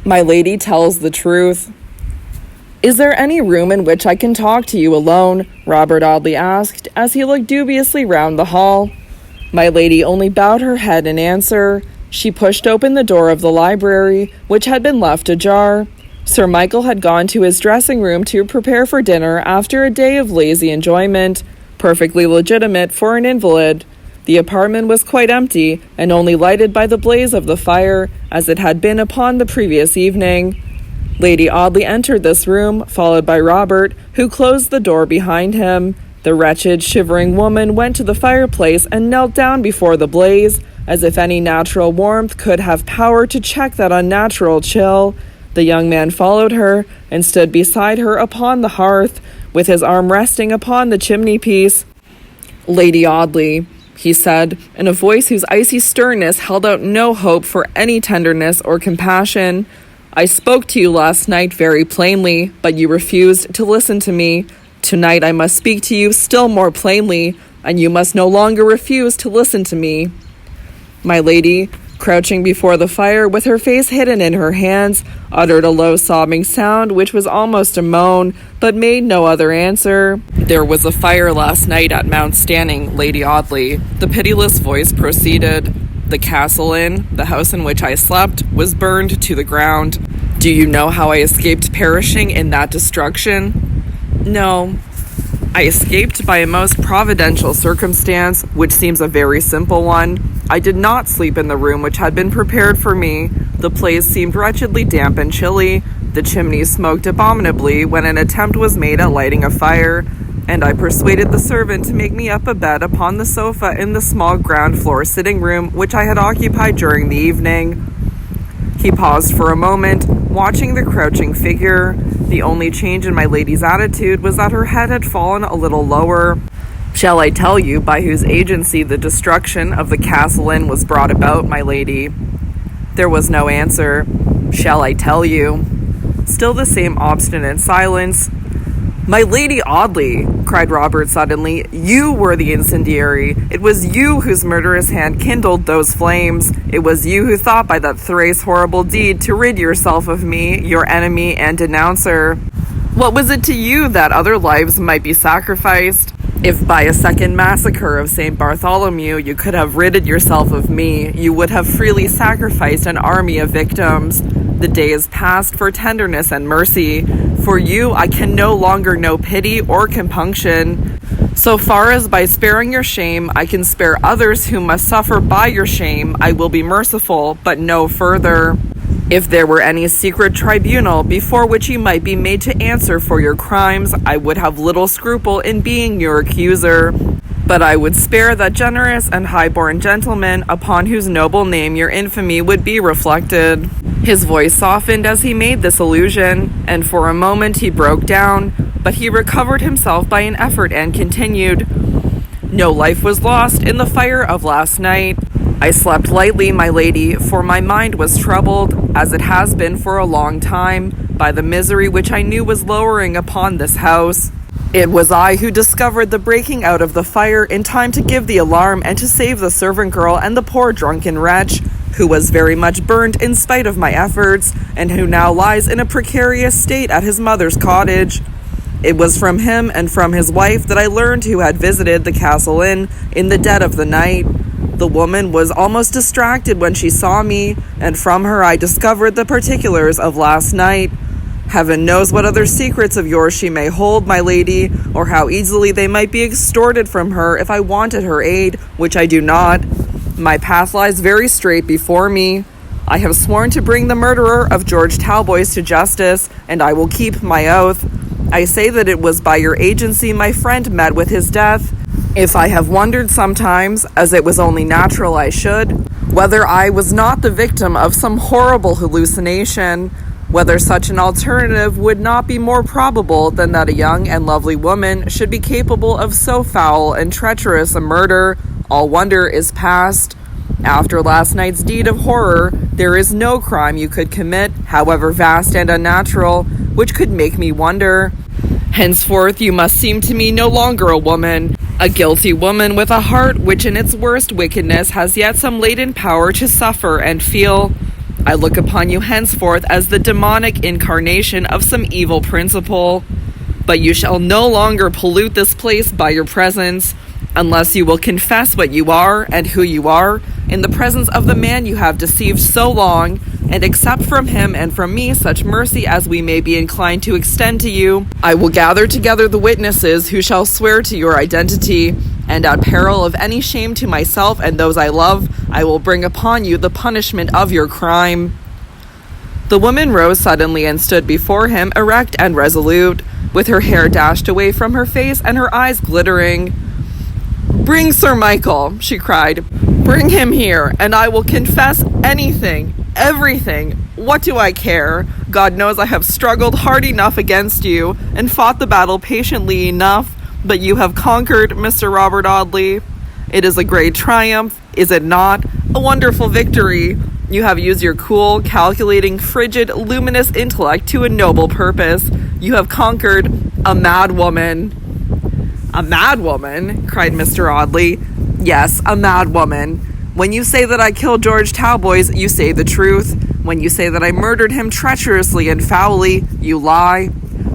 My lady tells the truth. Is there any room in which I can talk to you alone? Robert Audley asked as he looked dubiously round the hall. My lady only bowed her head in answer. She pushed open the door of the library, which had been left ajar. Sir Michael had gone to his dressing room to prepare for dinner after a day of lazy enjoyment, perfectly legitimate for an invalid. The apartment was quite empty and only lighted by the blaze of the fire, as it had been upon the previous evening. Lady Audley entered this room, followed by Robert, who closed the door behind him. The wretched, shivering woman went to the fireplace and knelt down before the blaze, as if any natural warmth could have power to check that unnatural chill. The young man followed her and stood beside her upon the hearth, with his arm resting upon the chimney-piece. "Lady Audley," he said, in a voice whose icy sternness held out no hope for any tenderness or compassion, "I spoke to you last night very plainly, but you refused to listen to me. Tonight I must speak to you still more plainly, and you must no longer refuse to listen to me." My lady, crouching before the fire with her face hidden in her hands, uttered a low sobbing sound which was almost a moan, but made no other answer. "There was a fire last night at Mount Stanning, Lady Audley," the pitiless voice proceeded. "The Castle Inn, the house in which I slept, was burned to the ground. Do you know how I escaped perishing in that destruction?" "No." "I escaped by a most providential circumstance, which seems a very simple one. I did not sleep in the room which had been prepared for me. The place seemed wretchedly damp and chilly. The chimney smoked abominably when an attempt was made at lighting a fire, and I persuaded the servant to make me up a bed upon the sofa in the small ground-floor sitting-room which I had occupied during the evening." He paused for a moment, watching the crouching figure. The only change in my lady's attitude was that her head had fallen a little lower. "Shall I tell you by whose agency the destruction of the Castle Inn was brought about, my lady?" There was no answer. "Shall I tell you?" Still the same obstinate silence. "My Lady Audley," cried Robert suddenly, "you were the incendiary. It was you whose murderous hand kindled those flames. It was you who thought by that thrice horrible deed to rid yourself of me, your enemy and denouncer. What was it to you that other lives might be sacrificed? If by a second massacre of St. Bartholomew you could have ridded yourself of me, you would have freely sacrificed an army of victims. The day is past for tenderness and mercy. For you I can no longer know pity or compunction. So far as by sparing your shame I can spare others who must suffer by your shame, I will be merciful, but no further. If there were any secret tribunal before which you might be made to answer for your crimes, I would have little scruple in being your accuser. But I would spare that generous and high-born gentleman upon whose noble name your infamy would be reflected." His voice softened as he made this allusion, and for a moment he broke down, but he recovered himself by an effort and continued, "No life was lost in the fire of last night. I slept lightly, my lady, for my mind was troubled, as it has been for a long time, by the misery which I knew was lowering upon this house. It was I who discovered the breaking out of the fire in time to give the alarm and to save the servant girl and the poor drunken wretch, who was very much burnt in spite of my efforts, and who now lies in a precarious state at his mother's cottage. It was from him and from his wife that I learned who had visited the Castle Inn in the dead of the night. The woman was almost distracted when she saw me, and from her I discovered the particulars of last night. Heaven knows what other secrets of yours she may hold, my lady, or how easily they might be extorted from her if I wanted her aid, which I do not. My path lies very straight before me. I have sworn to bring the murderer of George Talboys to justice, and I will keep my oath. I say that it was by your agency my friend met with his death. If I have wondered sometimes, as it was only natural I should, whether I was not the victim of some horrible hallucination, whether such an alternative would not be more probable than that a young and lovely woman should be capable of so foul and treacherous a murder, all wonder is past. After last night's deed of horror, there is no crime you could commit, however vast and unnatural, which could make me wonder. Henceforth you must seem to me no longer a woman, a guilty woman with a heart which in its worst wickedness has yet some latent power to suffer and feel. I look upon you henceforth as the demonic incarnation of some evil principle. But you shall no longer pollute this place by your presence, unless you will confess what you are and who you are in the presence of the man you have deceived so long, and accept from him and from me such mercy as we may be inclined to extend to you. I will gather together the witnesses who shall swear to your identity, and at peril of any shame to myself and those I love, I will bring upon you the punishment of your crime." The woman rose suddenly and stood before him, erect and resolute, with her hair dashed away from her face and her eyes glittering. "Bring Sir Michael," she cried. "Bring him here, and I will confess anything, everything. What do I care? God knows I have struggled hard enough against you, and fought the battle patiently enough, but you have conquered, Mr. Robert Audley. It is a great triumph, is it not? A wonderful victory. You have used your cool, calculating, frigid, luminous intellect to a noble purpose. You have conquered a mad woman." "A mad woman?" cried Mr. Audley. "Yes, a mad woman. When you say that I killed George Talboys, you say the truth. When you say that I murdered him treacherously and foully, you lie.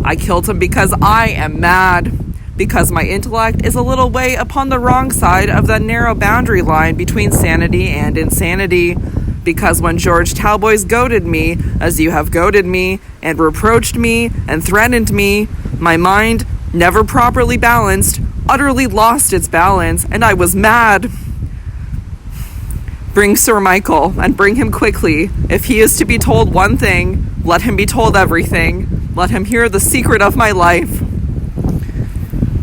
I killed him because I am mad, because my intellect is a little way upon the wrong side of that narrow boundary line between sanity and insanity, because when George Talboys goaded me, as you have goaded me, and reproached me, and threatened me, my mind, never properly balanced, utterly lost its balance, and I was mad. Bring Sir Michael, and bring him quickly. If he is to be told one thing, let him be told everything. Let him hear the secret of my life."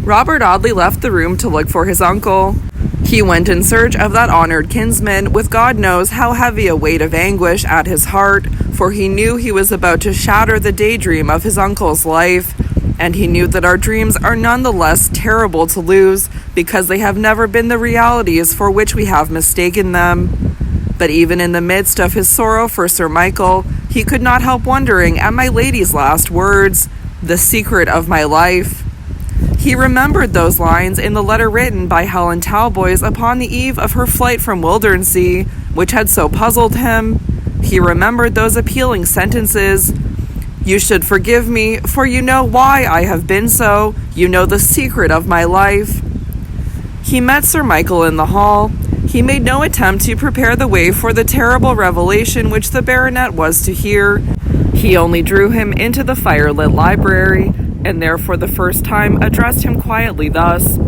Robert Audley left the room to look for his uncle. He went in search of that honored kinsman, with God knows how heavy a weight of anguish at his heart, for he knew he was about to shatter the daydream of his uncle's life, and he knew that our dreams are none the less terrible to lose, because they have never been the realities for which we have mistaken them. But even in the midst of his sorrow for Sir Michael, he could not help wondering at my lady's last words, "the secret of my life." He remembered those lines in the letter written by Helen Talboys upon the eve of her flight from Wildernsea, which had so puzzled him. He remembered those appealing sentences, "You should forgive me, for you know why I have been so. You know the secret of my life." He met Sir Michael in the hall. He made no attempt to prepare the way for the terrible revelation which the baronet was to hear. He only drew him into the firelit library, and there for the first time addressed him quietly thus: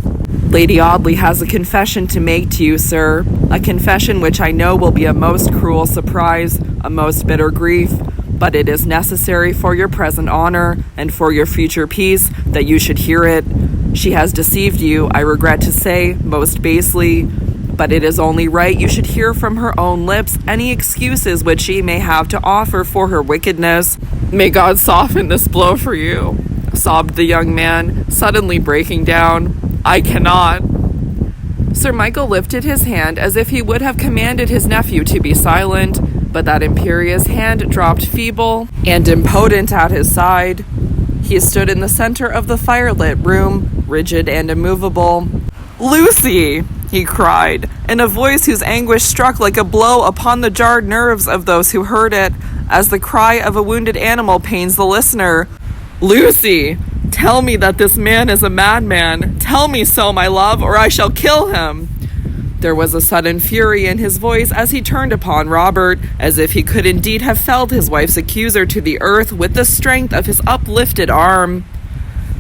"Lady Audley has a confession to make to you, sir, a confession which I know will be a most cruel surprise, a most bitter grief, but it is necessary for your present honor and for your future peace that you should hear it. She has deceived you, I regret to say, most basely, but it is only right you should hear from her own lips any excuses which she may have to offer for her wickedness." "May God soften this blow for you," sobbed the young man, suddenly breaking down. "I cannot." Sir Michael lifted his hand as if he would have commanded his nephew to be silent, but that imperious hand dropped feeble and impotent at his side. He stood in the center of the firelit room, rigid and immovable. "Lucy!" he cried, in a voice whose anguish struck like a blow upon the jarred nerves of those who heard it, as the cry of a wounded animal pains the listener. "Lucy! Tell me that this man is a madman. Tell me so, my love, or I shall kill him." There was a sudden fury in his voice as he turned upon Robert, as if he could indeed have felled his wife's accuser to the earth with the strength of his uplifted arm.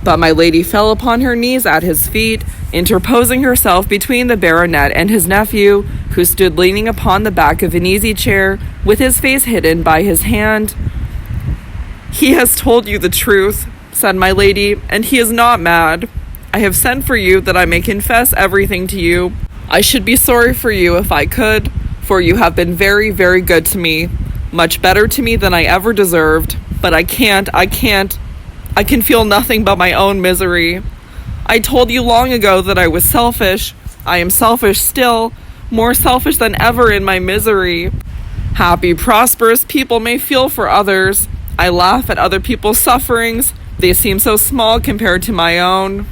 But my lady fell upon her knees at his feet, interposing herself between the baronet and his nephew, who stood leaning upon the back of an easy-chair, with his face hidden by his hand. "He has told you the truth," said my lady, "and he is not mad. I have sent for you that I may confess everything to you. I should be sorry for you if I could, for you have been very, very good to me, much better to me than I ever deserved, but I can't. I can feel nothing but my own misery. I told you long ago that I was selfish. I am selfish still, more selfish than ever in my misery. Happy, prosperous people may feel for others. I laugh at other people's sufferings. They seem so small compared to my own."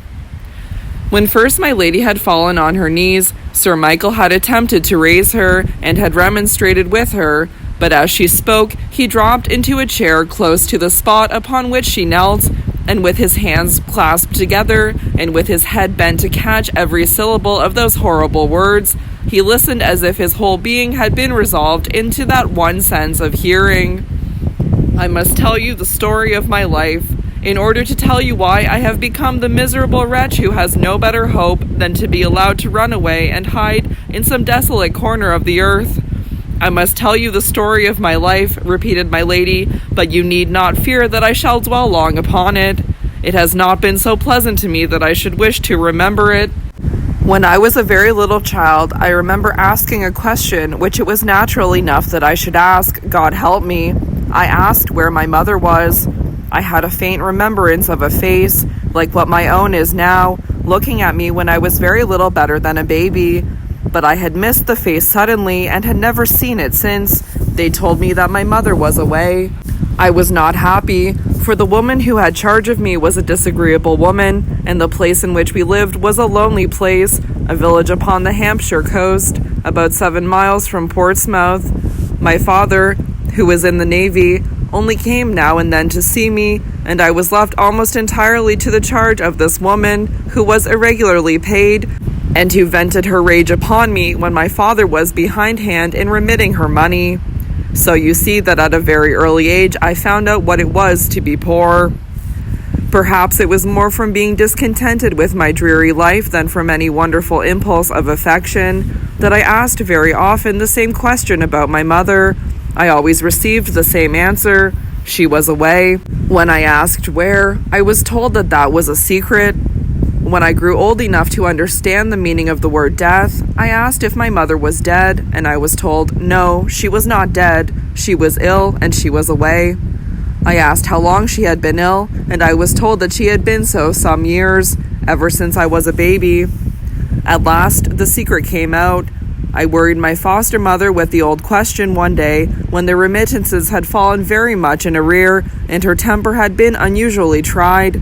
When first my lady had fallen on her knees, Sir Michael had attempted to raise her, and had remonstrated with her, But as she spoke, he dropped into a chair close to the spot upon which she knelt, and with his hands clasped together, and with his head bent to catch every syllable of those horrible words, he listened as if his whole being had been resolved into that one sense of hearing. I must tell you the story of my life, in order to tell you why I have become the miserable wretch who has no better hope than to be allowed to run away and hide in some desolate corner of the earth. I must tell you the story of my life, repeated my lady, but you need not fear that I shall dwell long upon it. It has not been so pleasant to me that I should wish to remember it. When I was a very little child, I remember asking a question which it was natural enough that I should ask, God help me. I asked where my mother was. I had a faint remembrance of a face, like what my own is now, looking at me when I was very little better than a baby. But I had missed the face suddenly and had never seen it since. They told me that my mother was away. I was not happy, for the woman who had charge of me was a disagreeable woman, and the place in which we lived was a lonely place, a village upon the Hampshire coast, about 7 miles from Portsmouth. My father, who was in the Navy, only came now and then to see me, and I was left almost entirely to the charge of this woman, who was irregularly paid, and who vented her rage upon me when my father was behindhand in remitting her money. So you see that at a very early age I found out what it was to be poor. Perhaps it was more from being discontented with my dreary life than from any wonderful impulse of affection that I asked very often the same question about my mother. I always received the same answer: she was away. When I asked where, I was told that that was a secret. When I grew old enough to understand the meaning of the word death, I asked if my mother was dead, and I was told, no, she was not dead. She was ill, and she was away. I asked how long she had been ill, and I was told that she had been so some years, ever since I was a baby. At last, the secret came out. I worried my foster mother with the old question one day, when the remittances had fallen very much in arrear, and her temper had been unusually tried.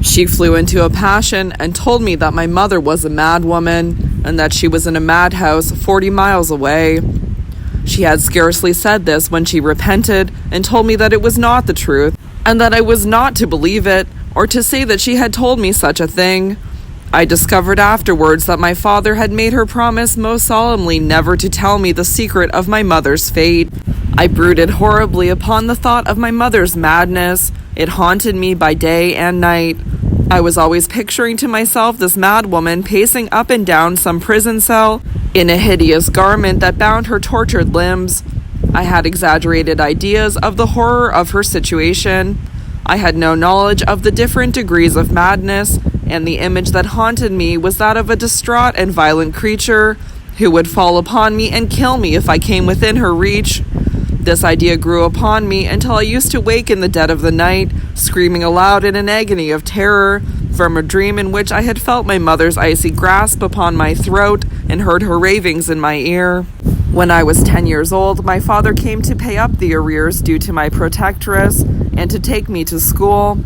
She flew into a passion and told me that my mother was a mad woman, and that she was in a madhouse 40 miles away. She had scarcely said this when she repented and told me that it was not the truth, and that I was not to believe it, or to say that she had told me such a thing. I discovered afterwards that my father had made her promise most solemnly never to tell me the secret of my mother's fate. I brooded horribly upon the thought of my mother's madness. It haunted me by day and night. I was always picturing to myself this mad woman pacing up and down some prison cell in a hideous garment that bound her tortured limbs. I had exaggerated ideas of the horror of her situation. I had no knowledge of the different degrees of madness, and the image that haunted me was that of a distraught and violent creature who would fall upon me and kill me if I came within her reach. This idea grew upon me until I used to wake in the dead of the night, screaming aloud in an agony of terror, from a dream in which I had felt my mother's icy grasp upon my throat and heard her ravings in my ear. When I was 10 years old, my father came to pay up the arrears due to my protectress and to take me to school.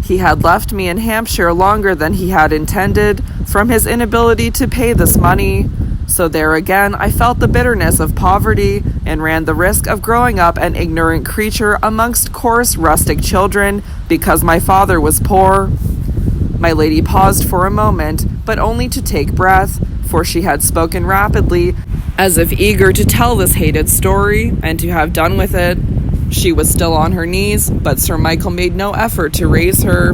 He had left me in Hampshire longer than he had intended from his inability to pay this money. So there again, I felt the bitterness of poverty and ran the risk of growing up an ignorant creature amongst coarse, rustic children because my father was poor. My lady paused for a moment, but only to take breath, for she had spoken rapidly, as if eager to tell this hated story and to have done with it. She was still on her knees, but Sir Michael made no effort to raise her.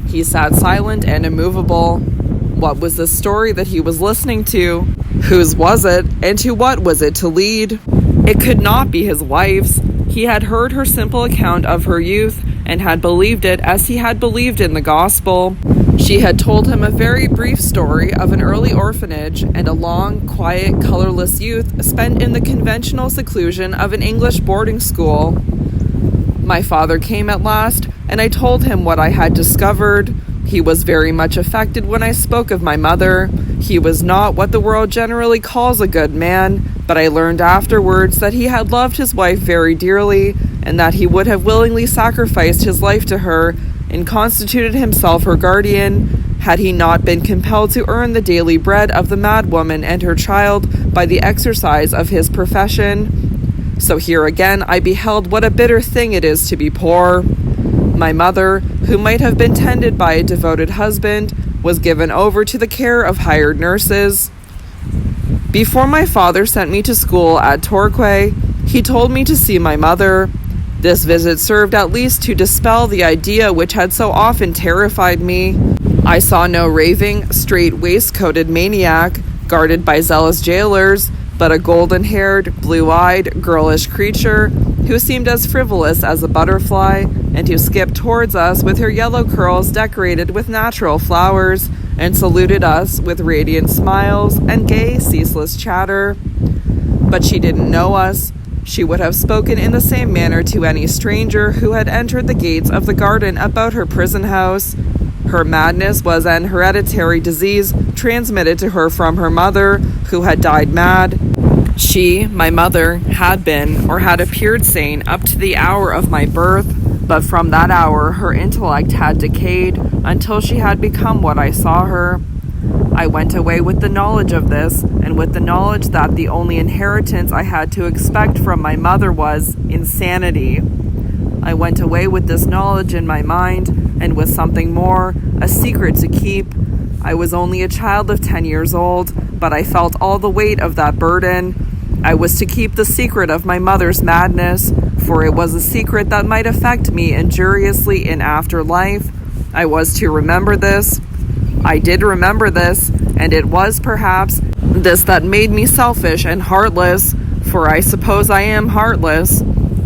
He sat silent and immovable. What was the story that he was listening to? Whose was it, and to what was it to lead? It could not be his wife's. He had heard her simple account of her youth, and had believed it as he had believed in the gospel. She had told him a very brief story of an early orphanage and a long, quiet, colorless youth spent in the conventional seclusion of an English boarding school. My father came at last, and I told him what I had discovered. He was very much affected when I spoke of my mother. He was not what the world generally calls a good man, but I learned afterwards that he had loved his wife very dearly, and that he would have willingly sacrificed his life to her and constituted himself her guardian, had he not been compelled to earn the daily bread of the madwoman and her child by the exercise of his profession. So here again I beheld what a bitter thing it is to be poor. My mother, who might have been tended by a devoted husband, was given over to the care of hired nurses. Before my father sent me to school at Torquay, he told me to see my mother. This visit served at least to dispel the idea which had so often terrified me. I saw no raving, straight-waistcoated maniac, guarded by zealous jailers, but a golden-haired, blue-eyed, girlish creature who seemed as frivolous as a butterfly, and who skipped towards us with her yellow curls decorated with natural flowers, and saluted us with radiant smiles and gay, ceaseless chatter. But she didn't know us. She would have spoken in the same manner to any stranger who had entered the gates of the garden about her prison house. Her madness was an hereditary disease transmitted to her from her mother, who had died mad. She, my mother, had been or had appeared sane up to the hour of my birth, but from that hour her intellect had decayed until she had become what I saw her. I went away with the knowledge of this, and with the knowledge that the only inheritance I had to expect from my mother was insanity. I went away with this knowledge in my mind, and with something more, a secret to keep. I was only a child of 10 years old, but I felt all the weight of that burden. I was to keep the secret of my mother's madness, for it was a secret that might affect me injuriously in after life. I was to remember this. I did remember this, and it was perhaps this that made me selfish and heartless, for I suppose I am heartless.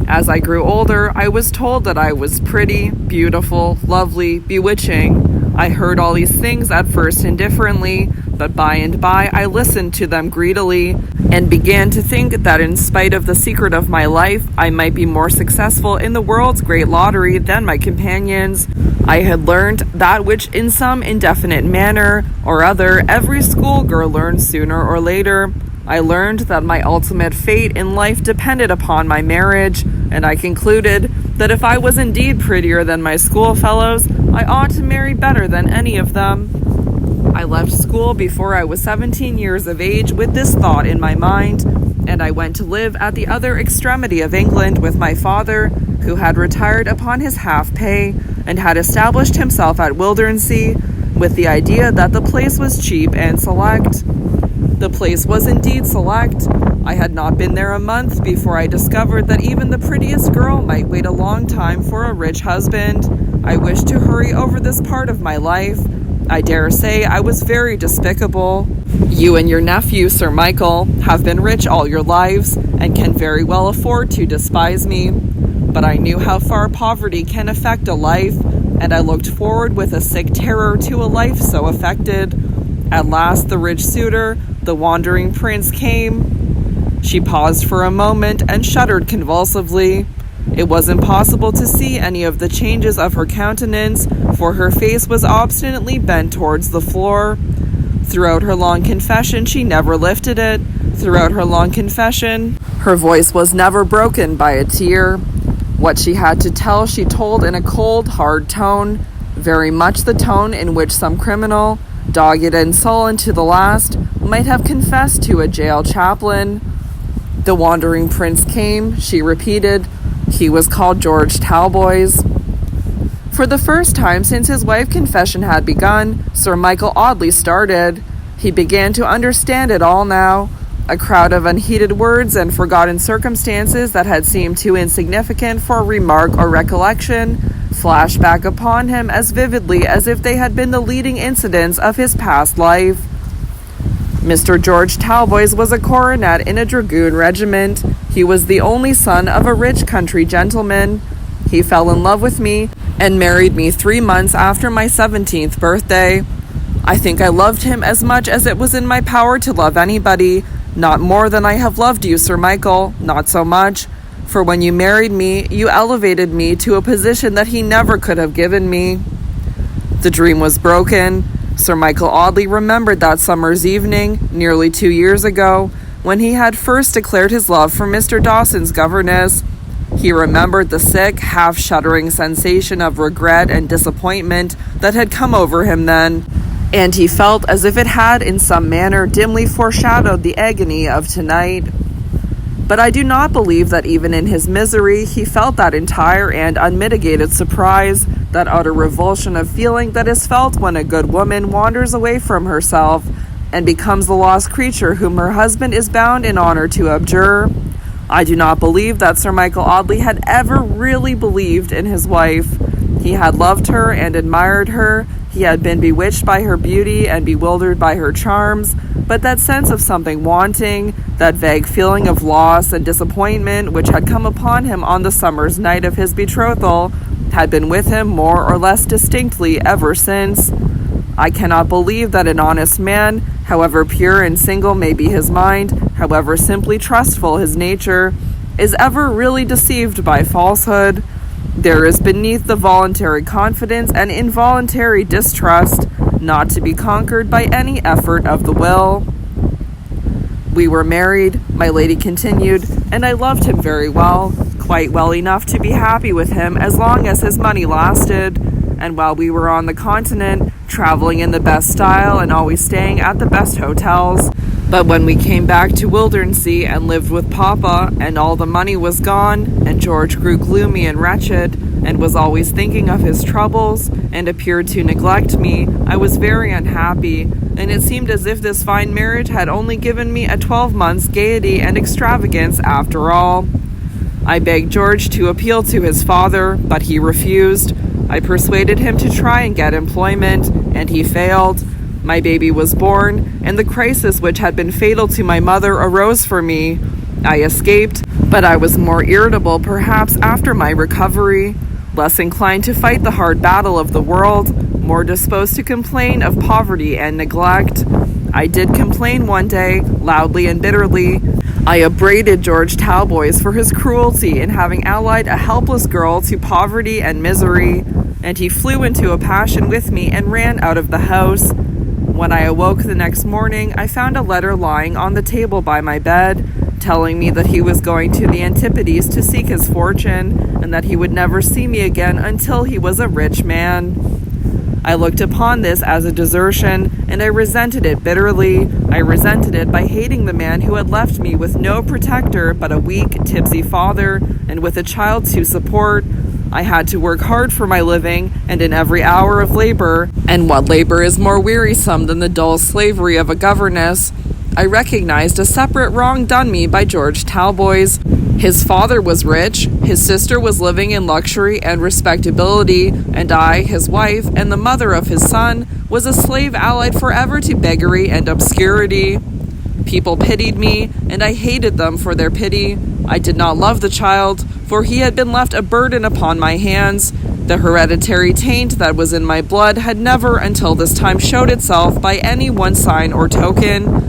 As I grew older, I was told that I was pretty, beautiful, lovely, bewitching. I heard all these things at first indifferently, but by and by I listened to them greedily, and began to think that in spite of the secret of my life, I might be more successful in the world's great lottery than my companions. I had learned that which in some indefinite manner or other every schoolgirl learns sooner or later. I learned that my ultimate fate in life depended upon my marriage, and I concluded that if I was indeed prettier than my schoolfellows, I ought to marry better than any of them. I left school before I was 17 years of age with this thought in my mind, and I went to live at the other extremity of England with my father, who had retired upon his half pay and had established himself at Wildernsea with the idea that the place was cheap and select. The place was indeed select. I had not been there a month before I discovered that even the prettiest girl might wait a long time for a rich husband. I wished to hurry over this part of my life. I dare say I was very despicable. You and your nephew, Sir Michael, have been rich all your lives, and can very well afford to despise me. But I knew how far poverty can affect a life, and I looked forward with a sick terror to a life so affected. At last the rich suitor, the wandering prince, came. She paused for a moment and shuddered convulsively. It was impossible to see any of the changes of her countenance, for her face was obstinately bent towards the floor. Throughout her long confession, she never lifted it. Throughout her long confession, her voice was never broken by a tear. What she had to tell, she told in a cold, hard tone, very much the tone in which some criminal, dogged and sullen to the last, might have confessed to a jail chaplain. The wandering prince came, she repeated. He was called George Talboys. For the first time since his wife's confession had begun, Sir Michael Audley started. He began to understand it all now. A crowd of unheeded words and forgotten circumstances that had seemed too insignificant for remark or recollection flashed back upon him as vividly as if they had been the leading incidents of his past life. Mr. George Talboys was a cornet in a dragoon regiment. He was the only son of a rich country gentleman. He fell in love with me and married me 3 months after my 17th birthday. I think I loved him as much as it was in my power to love anybody. Not more than I have loved you, Sir Michael, not so much. For when you married me, you elevated me to a position that he never could have given me. The dream was broken. Sir Michael Audley remembered that summer's evening, nearly 2 years ago, when he had first declared his love for Mr. Dawson's governess. He remembered the sick, half-shuddering sensation of regret and disappointment that had come over him then, and he felt as if it had in some manner dimly foreshadowed the agony of tonight. But I do not believe that even in his misery he felt that entire and unmitigated surprise, that utter revulsion of feeling that is felt when a good woman wanders away from herself and becomes the lost creature whom her husband is bound in honor to abjure. I do not believe that Sir Michael Audley had ever really believed in his wife. He had loved her and admired her. He had been bewitched by her beauty and bewildered by her charms, but that sense of something wanting, that vague feeling of loss and disappointment which had come upon him on the summer's night of his betrothal, had been with him more or less distinctly ever since. I cannot believe that an honest man, however pure and single may be his mind, however simply trustful his nature, is ever really deceived by falsehood. There is beneath the voluntary confidence an involuntary distrust, not to be conquered by any effort of the will. We were married, my lady continued, and I loved him very well, quite well enough to be happy with him as long as his money lasted, and while we were on the continent, traveling in the best style and always staying at the best hotels. But when we came back to Wildernsea and lived with Papa, and all the money was gone, and George grew gloomy and wretched, and was always thinking of his troubles, and appeared to neglect me, I was very unhappy, and it seemed as if this fine marriage had only given me a 12 months' gaiety and extravagance after all. I begged George to appeal to his father, but he refused. I persuaded him to try and get employment, and he failed. My baby was born, and the crisis which had been fatal to my mother arose for me. I escaped, but I was more irritable perhaps after my recovery, less inclined to fight the hard battle of the world, more disposed to complain of poverty and neglect. I did complain one day, loudly and bitterly. I upbraided George Talboys for his cruelty in having allied a helpless girl to poverty and misery, and he flew into a passion with me and ran out of the house. When I awoke the next morning, I found a letter lying on the table by my bed, telling me that he was going to the Antipodes to seek his fortune, and that he would never see me again until he was a rich man. I looked upon this as a desertion, and I resented it bitterly. I resented it by hating the man who had left me with no protector but a weak, tipsy father, and with a child to support. I had to work hard for my living, and in every hour of labor, and what labor is more wearisome than the dull slavery of a governess, I recognized a separate wrong done me by George Talboys. His father was rich, his sister was living in luxury and respectability, and I, his wife, and the mother of his son, was a slave allied forever to beggary and obscurity. People pitied me, and I hated them for their pity. I did not love the child, for he had been left a burden upon my hands. The hereditary taint that was in my blood had never until this time showed itself by any one sign or token.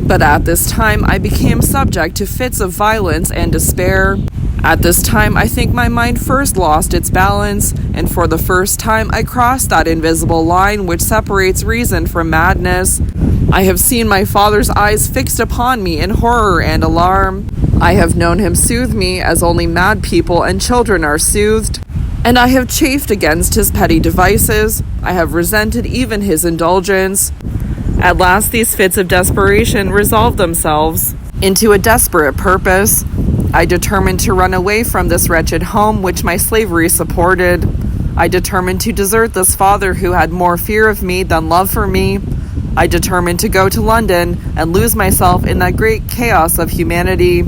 But at this time I became subject to fits of violence and despair. At this time I think my mind first lost its balance, and for the first time I crossed that invisible line which separates reason from madness. I have seen my father's eyes fixed upon me in horror and alarm. I have known him soothe me as only mad people and children are soothed, and I have chafed against his petty devices. I have resented even his indulgence. At last these fits of desperation resolved themselves into a desperate purpose. I determined to run away from this wretched home which my slavery supported. I determined to desert this father who had more fear of me than love for me. I determined to go to London and lose myself in that great chaos of humanity.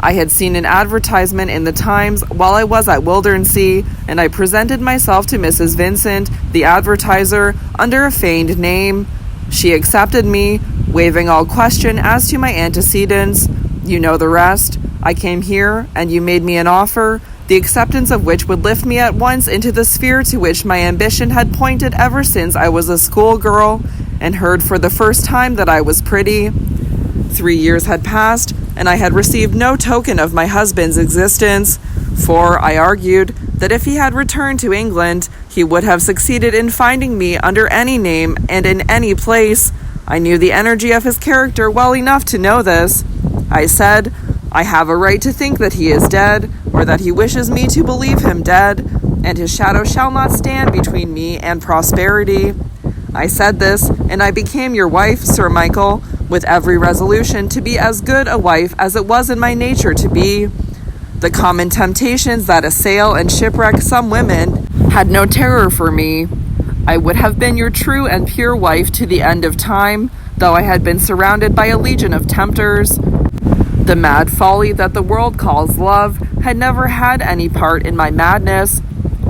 I had seen an advertisement in the Times while I was at Wildernsea, and I presented myself to Mrs. Vincent, the advertiser, under a feigned name. She accepted me, waiving all question as to my antecedents. You know the rest. I came here, and you made me an offer, the acceptance of which would lift me at once into the sphere to which my ambition had pointed ever since I was a schoolgirl, and heard for the first time that I was pretty. 3 years had passed, and I had received no token of my husband's existence, for I argued that if he had returned to England, he would have succeeded in finding me under any name and in any place. I knew the energy of his character well enough to know this. I said, I have a right to think that he is dead, or that he wishes me to believe him dead, and his shadow shall not stand between me and prosperity. I said this, and I became your wife, Sir Michael, with every resolution to be as good a wife as it was in my nature to be. The common temptations that assail and shipwreck some women had no terror for me. I would have been your true and pure wife to the end of time, though I had been surrounded by a legion of tempters. The mad folly that the world calls love had never had any part in my madness,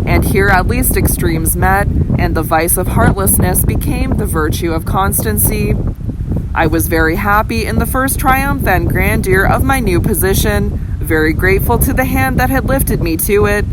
and here at least extremes met, and the vice of heartlessness became the virtue of constancy. I was very happy in the first triumph and grandeur of my new position, very grateful to the hand that had lifted me to it.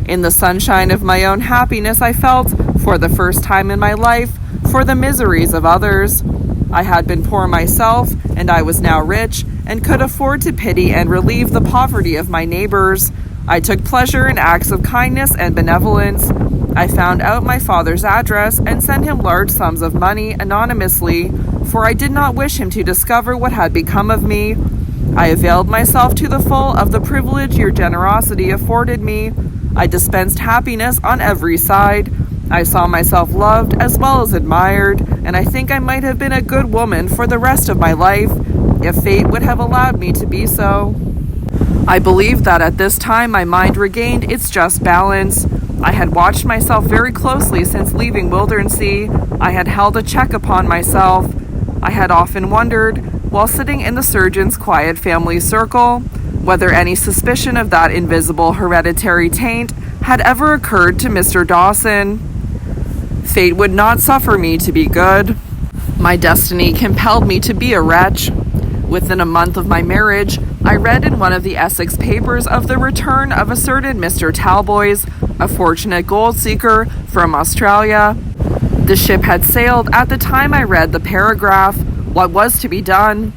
In the sunshine of my own happiness, I felt, for the first time in my life, for the miseries of others. I had been poor myself, and I was now rich, and could afford to pity and relieve the poverty of my neighbors. I took pleasure in acts of kindness and benevolence. I found out my father's address and sent him large sums of money anonymously, for I did not wish him to discover what had become of me. I availed myself to the full of the privilege your generosity afforded me. I dispensed happiness on every side. I saw myself loved as well as admired, and I think I might have been a good woman for the rest of my life, if fate would have allowed me to be so. I believe that at this time my mind regained its just balance. I had watched myself very closely since leaving Wildernsea. I had held a check upon myself. I had often wondered, while sitting in the surgeon's quiet family circle, whether any suspicion of that invisible hereditary taint had ever occurred to Mr. Dawson. Fate would not suffer me to be good. My destiny compelled me to be a wretch. Within a month of my marriage, I read in one of the Essex papers of the return of a certain Mr. Talboys, a fortunate gold seeker from Australia. The ship had sailed at the time I read the paragraph. What was to be done?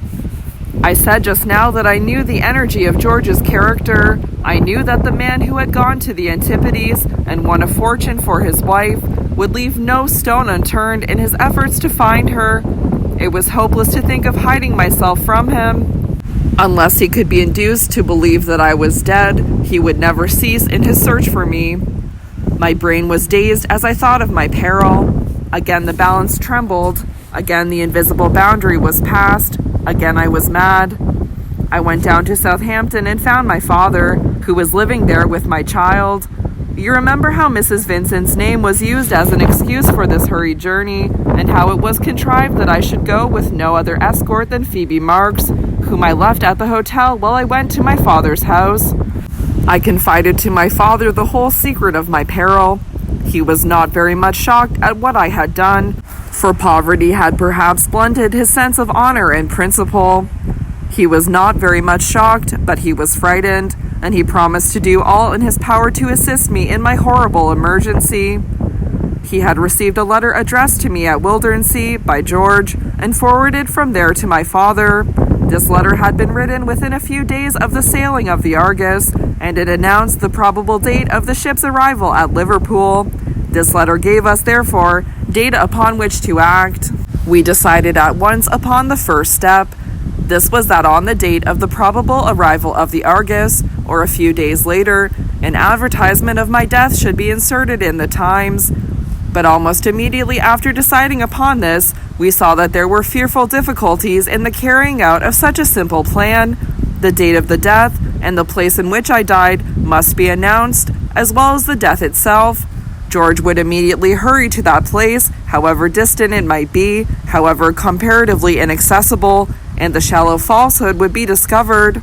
I said just now that I knew the energy of George's character. I knew that the man who had gone to the Antipodes and won a fortune for his wife would leave no stone unturned in his efforts to find her. It was hopeless to think of hiding myself from him. Unless he could be induced to believe that I was dead, he would never cease in his search for me. My brain was dazed as I thought of my peril. Again the balance trembled. Again the invisible boundary was passed. Again I was mad. I went down to Southampton and found my father, who was living there with my child. You remember how Mrs. Vincent's name was used as an excuse for this hurried journey, and how it was contrived that I should go with no other escort than Phoebe Marks, whom I left at the hotel while I went to my father's house. I confided to my father the whole secret of my peril. He was not very much shocked at what I had done, for poverty had perhaps blunted his sense of honor and principle. He was not very much shocked, but he was frightened, and he promised to do all in his power to assist me in my horrible emergency. He had received a letter addressed to me at Wildernsea by George, and forwarded from there to my father. This letter had been written within a few days of the sailing of the Argus, and it announced the probable date of the ship's arrival at Liverpool. This letter gave us, therefore, data upon which to act. We decided at once upon the first step. This was that on the date of the probable arrival of the Argus, or a few days later, an advertisement of my death should be inserted in the Times. But almost immediately after deciding upon this, we saw that there were fearful difficulties in the carrying out of such a simple plan. The date of the death and the place in which I died must be announced, as well as the death itself. George would immediately hurry to that place, however distant it might be, however comparatively inaccessible, and the shallow falsehood would be discovered.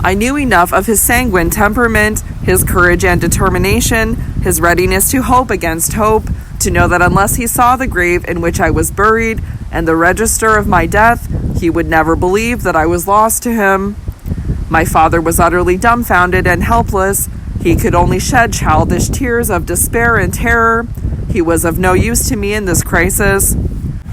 I knew enough of his sanguine temperament, his courage and determination, his readiness to hope against hope, to know that unless he saw the grave in which I was buried and the register of my death, he would never believe that I was lost to him. My father was utterly dumbfounded and helpless. He could only shed childish tears of despair and terror. He was of no use to me in this crisis.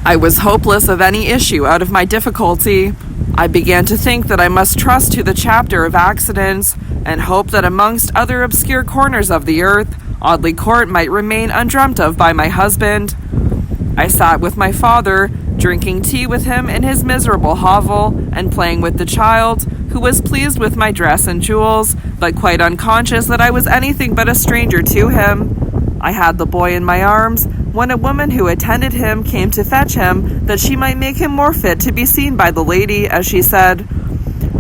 I was hopeless of any issue out of my difficulty. I began to think that I must trust to the chapter of accidents, and hope that amongst other obscure corners of the earth, Audley Court might remain undreamt of by my husband. I sat with my father, drinking tea with him in his miserable hovel, and playing with the child, who was pleased with my dress and jewels, but quite unconscious that I was anything but a stranger to him. I had the boy in my arms, when a woman who attended him came to fetch him that she might make him more fit to be seen by the lady, as she said.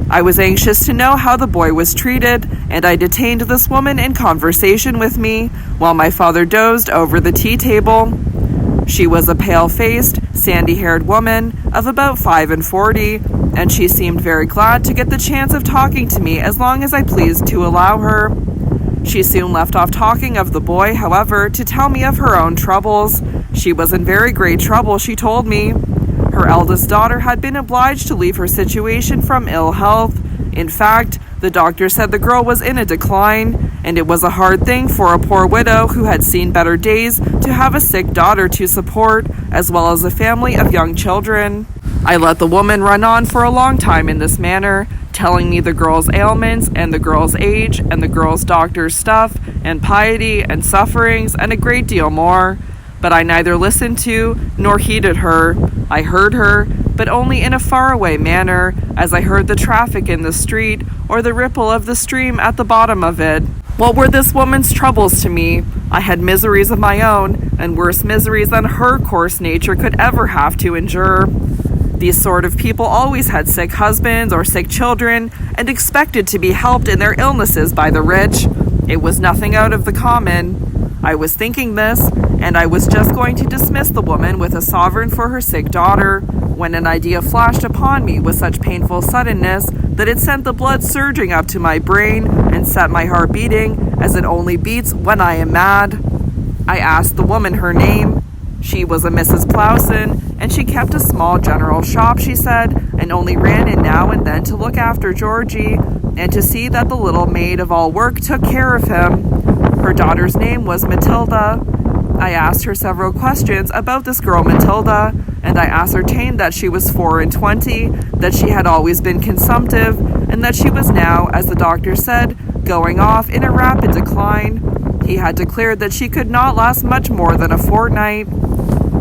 I was anxious to know how the boy was treated, and I detained this woman in conversation with me while my father dozed over the tea table. She was a pale-faced, sandy-haired woman of about 45, and she seemed very glad to get the chance of talking to me as long as I pleased to allow her. She soon left off talking of the boy, however, to tell me of her own troubles. She was in very great trouble, she told me. Her eldest daughter had been obliged to leave her situation from ill health. In fact, the doctor said the girl was in a decline, and it was a hard thing for a poor widow who had seen better days to have a sick daughter to support, as well as a family of young children. I let the woman run on for a long time in this manner, telling me the girl's ailments and the girl's age and the girl's doctor's stuff and piety and sufferings and a great deal more. But I neither listened to nor heeded her. I heard her, but only in a faraway manner, as I heard the traffic in the street or the ripple of the stream at the bottom of it. What were this woman's troubles to me? I had miseries of my own, and worse miseries than her coarse nature could ever have to endure. These sort of people always had sick husbands or sick children, and expected to be helped in their illnesses by the rich. It was nothing out of the common. I was thinking this, and I was just going to dismiss the woman with a sovereign for her sick daughter, when an idea flashed upon me with such painful suddenness that it sent the blood surging up to my brain and set my heart beating as it only beats when I am mad. I asked the woman her name. She was a Mrs. Plowson, and she kept a small general shop, she said, and only ran in now and then to look after Georgie, and to see that the little maid of all work took care of him. Her daughter's name was Matilda. I asked her several questions about this girl Matilda, and I ascertained that she was 24, that she had always been consumptive, and that she was now, as the doctor said, going off in a rapid decline. He had declared that she could not last much more than a fortnight.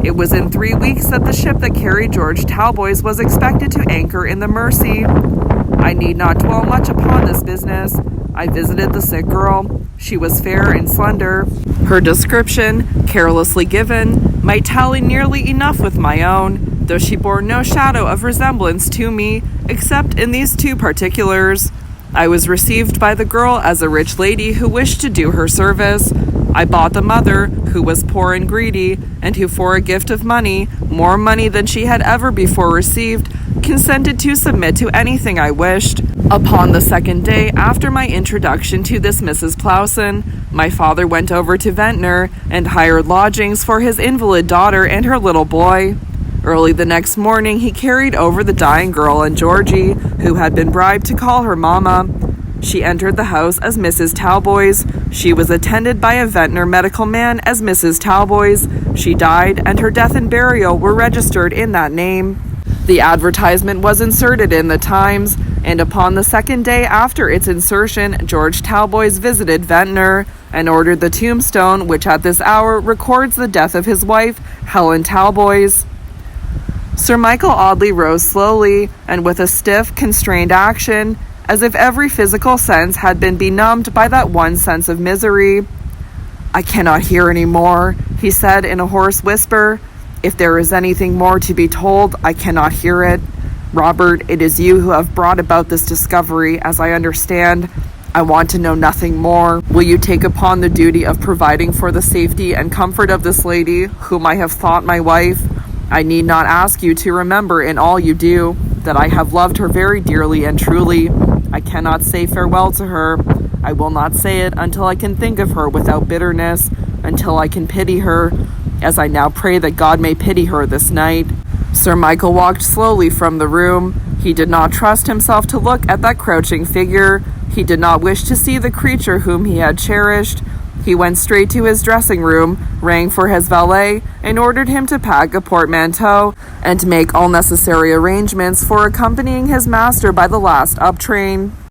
It was in 3 weeks that the ship that carried George Talboys was expected to anchor in the Mersey. I need not dwell much upon this business. I visited the sick girl. She was fair and slender. Her description, carelessly given, might tally nearly enough with my own, though she bore no shadow of resemblance to me, except in these two particulars. I was received by the girl as a rich lady who wished to do her service. I bought the mother, who was poor and greedy, and who for a gift of money, more money than she had ever before received, consented to submit to anything I wished. Upon the second day after my introduction to this Mrs. Plowson, my father went over to Ventnor and hired lodgings for his invalid daughter and her little boy. Early the next morning, he carried over the dying girl and Georgie, who had been bribed to call her mamma. She entered the house as Mrs. Talboys. She was attended by a Ventnor medical man as Mrs. Talboys. She died, and her death and burial were registered in that name. The advertisement was inserted in the Times, and upon the second day after its insertion, George Talboys visited Ventnor and ordered the tombstone, which at this hour records the death of his wife, Helen Talboys. Sir Michael Audley rose slowly, and with a stiff, constrained action, as if every physical sense had been benumbed by that one sense of misery. "I cannot hear any more," he said in a hoarse whisper. "If there is anything more to be told, I cannot hear it. Robert, it is you who have brought about this discovery, as I understand. I want to know nothing more. Will you take upon the duty of providing for the safety and comfort of this lady, whom I have thought my wife? I need not ask you to remember in all you do that I have loved her very dearly and truly. I cannot say farewell to her. I will not say it until I can think of her without bitterness, until I can pity her, as I now pray that God may pity her this night." Sir Michael walked slowly from the room. He did not trust himself to look at that crouching figure. He did not wish to see the creature whom he had cherished. He went straight to his dressing room, rang for his valet, and ordered him to pack a portmanteau and make all necessary arrangements for accompanying his master by the last up train.